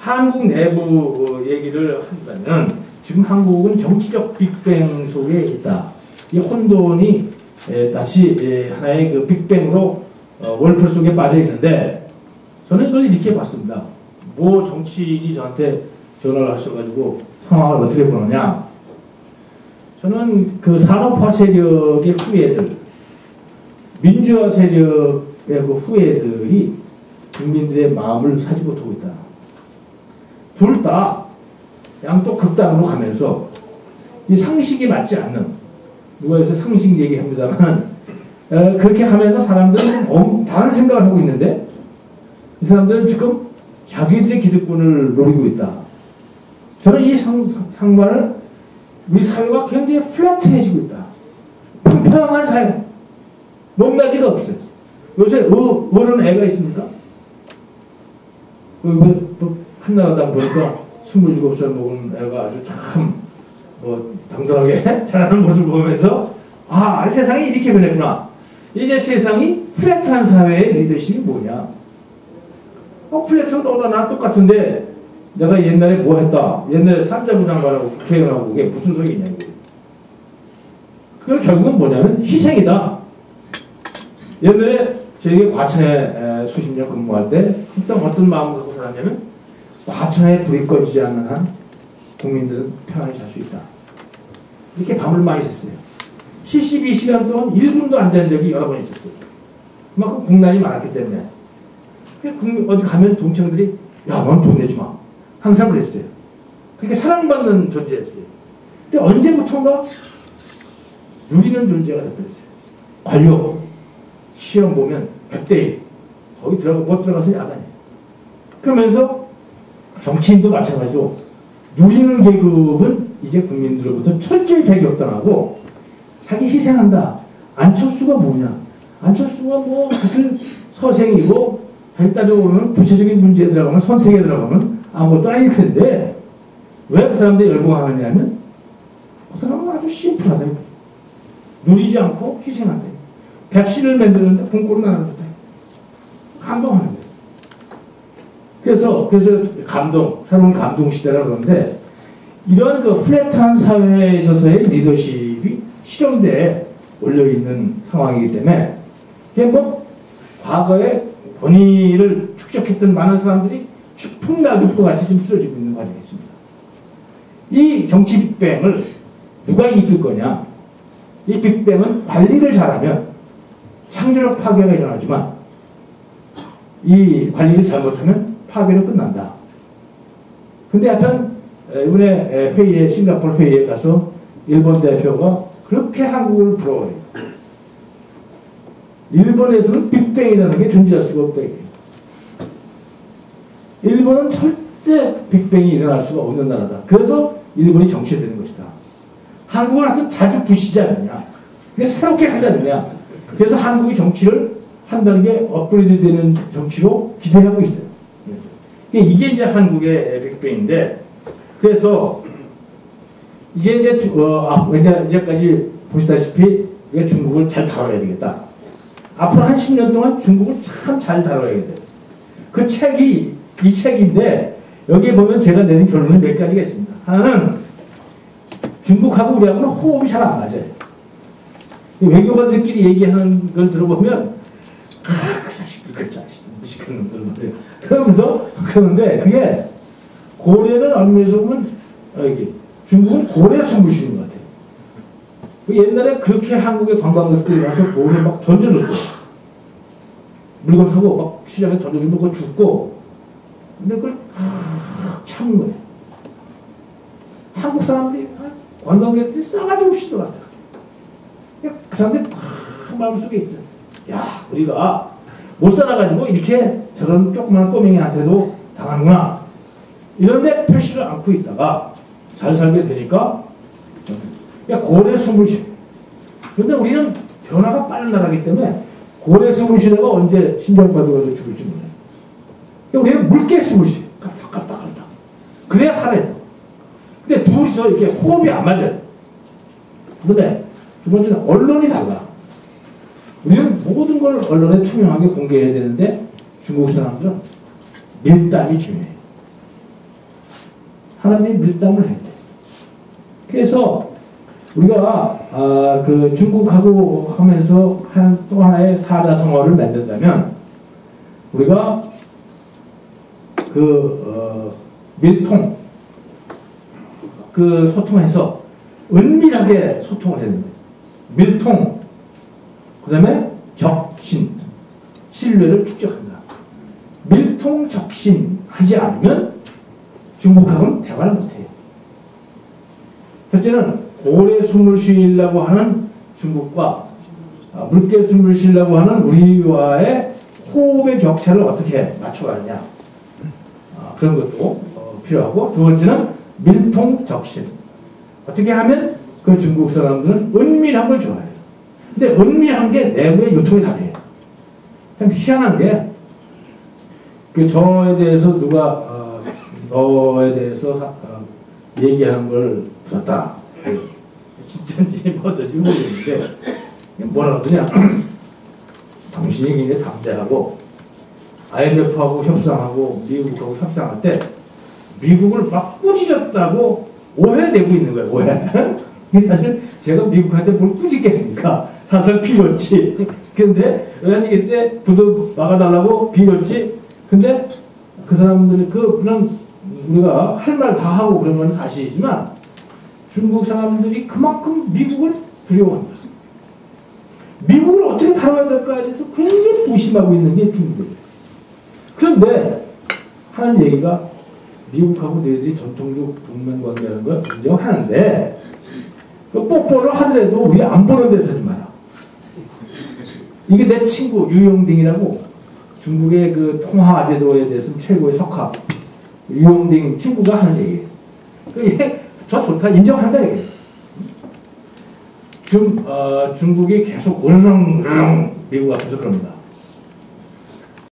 한국 내부 얘기를 한다면 지금 한국은 정치적 빅뱅 속에 있다. 이 혼돈이 다시 하나의 그 빅뱅으로 월풀 속에 빠져 있는데 저는 이걸 이렇게 봤습니다. 뭐 정치인이 저한테 전화를 하셔가지고 상황을 어떻게 보느냐. 저는 그 산업화 세력의 후예들, 민주화 세력의 그 후예들이 국민들의 마음을 사지 못하고 있다. 둘 다 양쪽 극단으로 가면서 이 상식이 맞지 않는, 누가 요새 상식 얘기합니다만 그렇게 하면서 사람들은 다른 생각을 하고 있는데 이 사람들은 지금 자기들의 기득권을 노리고 있다. 저는 이 상황을 우리 사회가 굉장히 플랫해지고 있다. 평평한 사회. 높낮이가 없어요. 요새 어른 애가 있습니까? 한나라당 보니까 27살 먹은 애가 아주 참 당당하게 잘하는 모습을 보면서 세상이 이렇게 변했구나. 이제 세상이 플랫한 사회의 리더십이 뭐냐. 플랫은 너나 나랑 똑같은데 내가 옛날에 뭐 했다. 옛날에 산자부 장관하고 국회의원하고 그게 무슨 소용이 있냐고. 그걸 결국은 뭐냐면 희생이다. 옛날에 저에게 과천에 수십 년 근무할 때 어떤 마음을 갖고 살았냐면 과천에 불이 꺼지지 않는 한 국민들은 편하게 잘 수 있다. 이렇게 밤을 많이 샜어요. 72시간 동안 1분도 안 잔 적이 여러 번 있었어요. 그만큼 국난이 많았기 때문에. 어디 가면 동창들이 넌 돈 내지 마. 항상 그랬어요. 그렇게 사랑받는 존재였어요. 근데 언제부턴가 누리는 존재가 돼버렸어요. 관료 시험 보면 100대 1. 거기 못 들어가서 야단이에요. 그러면서 정치인도 마찬가지로 누리는 계급은 이제 국민들로부터 철저히 배격당하고 자기 희생한다. 안철수가 뭐냐? 안철수가 사실 서생이고 따지고 보면 구체적인 문제에 들어가면 선택에 들어가면 아무것도 아닐 텐데 왜 그 사람들이 열광하느냐면 그 사람은 아주 심플하다. 누리지 않고 희생한다. 백신을 만드는데 공고를 나눠줬다. 감동하는 거예요. 그래서 새로운 감동 시대라고 그러는데 이런 그 플랫한 사회에 있어서의 리더십이 실현대에 올려있는 상황이기 때문에 이게 과거에 권위를 축적했던 많은 사람들이 추풍낙엽과 같이 지금 쓰러지고 있는 과정이 있습니다. 이 정치 빅뱅을 누가 이끌 거냐? 이 빅뱅은 관리를 잘하면 창조력 파괴가 일어나지만 이 관리를 잘못하면 파괴는 끝난다. 근데 하여튼 이번에 싱가포르 회의에 가서 일본 대표가 그렇게 한국을 부러워해요. 일본에서는 빅뱅이라는 게 존재할 수가 없다. 일본은 절대 빅뱅이 일어날 수가 없는 나라다. 그래서 일본이 정체되는 것이다. 한국은 하여튼 자주 부시지 않느냐. 그게 새롭게 하지 않느냐. 그래서 한국이 정치를 한다는 게 업그레이드 되는 정치로 기대하고 있어요. 이게 이제 한국의 빅뱅인데, 그래서 이제까지 보시다시피 중국을 잘 다뤄야 되겠다. 앞으로 한 10년 동안 중국을 참 잘 다뤄야 돼. 그 책이 이 책인데 여기에 보면 제가 내린 결론이 몇 가지가 있습니다. 하나는 중국하고 우리하고는 호흡이 잘 안 맞아요. 외교관들끼리 얘기하는 걸 들어보면 그 자식들 그 자식들 무식한 놈들 말이에요. 그러는데 그게 고래는 얼마에서 보면 중국은 고래 숨을 쉬는 것 같아요. 옛날에 그렇게 한국의 관광객들이 와서 돈을 막 던져줬대. 물건 사고 막 시장에 던져주면 그거 죽고. 근데 그걸 참은 거예요. 한국 사람들이, 관광객들이 싸가지 없이 들어왔어요. 그 사람들이 마음속에 있어요. 야, 우리가 못 살아가지고 이렇게 저런 조그만 꼬맹이한테도 당하는구나. 이런데 표시를 안고 있다가 잘 살게 되니까 고래 숨을 쉬어. 그런데 우리는 변화가 빠른 나라이기 때문에 고래 숨을 쉬다가 언제 심장바둑으로 죽을지 몰라요. 우리는 물개 숨을 쉬어. 깔딱. 그래야 살아있다. 근데 둘이서 이렇게 호흡이 안 맞아요. 그런데 두 번째는 언론이 달라. 우리는 모든 걸 언론에 투명하게 공개해야 되는데 중국 사람들은 밀당이 중요해요. 하나님이 밀담을 했대. 그래서 우리가 그 중국하고 하면서 또 하나의 사자성어를 만든다면 우리가 밀통 소통해서 은밀하게 소통을 해야 됩니다. 밀통, 그 다음에 적신, 신뢰를 축적한다. 밀통, 적신 하지 않으면 중국하고는 대화를 못해요. 첫째는 고래 숨을 쉬려고 하는 중국과 묽게 숨을 쉬려고 하는 우리와의 호흡의 격차를 어떻게 맞춰가느냐, 그런 것도 필요하고, 두 번째는 밀통적신. 어떻게 하면 그 중국 사람들은 은밀한 걸 좋아해요. 근데 은밀한 게 내부에 유통이 다 돼요. 참 희한한 게, 저에 대해서 누가 너에 대해서 얘기하는 걸 들었다. 진짜인지 뭐든지 모르겠는데 뭐라 그러냐. 당신이 굉장히 담대하고 IMF하고 협상하고 미국하고 협상할 때 미국을 막 꾸짖었다고 오해되고 있는 거예요. 오해. 사실 제가 미국한테 뭘 꾸짖겠습니까? 사설 빌었지. 근데 의원이 그때 부도 막아달라고 빌었지. 근데 그 사람들이 그냥 우리가 할 말 다 하고 그런 건 사실이지만 중국 사람들이 그만큼 미국을 두려워합니다. 미국을 어떻게 다뤄야 될까에 대해서 굉장히 무심하고 있는 게 중국이에요. 그런데 하는 얘기가 미국하고 너희들이 전통적 동맹관계라는 걸 인정하는데 그 뽀뽀를 하더라도 우리 안 보는 데서 하지 마라. 이게 내 친구 유용딩이라고 중국의 그 통화 제도에 대해서 최고의 석학 유용딩 친구가 하는 얘기예요. 그게 저 좋다 인정한다 이게. 지금 중국이 계속 으르렁 미국 앞에서 그럽니다.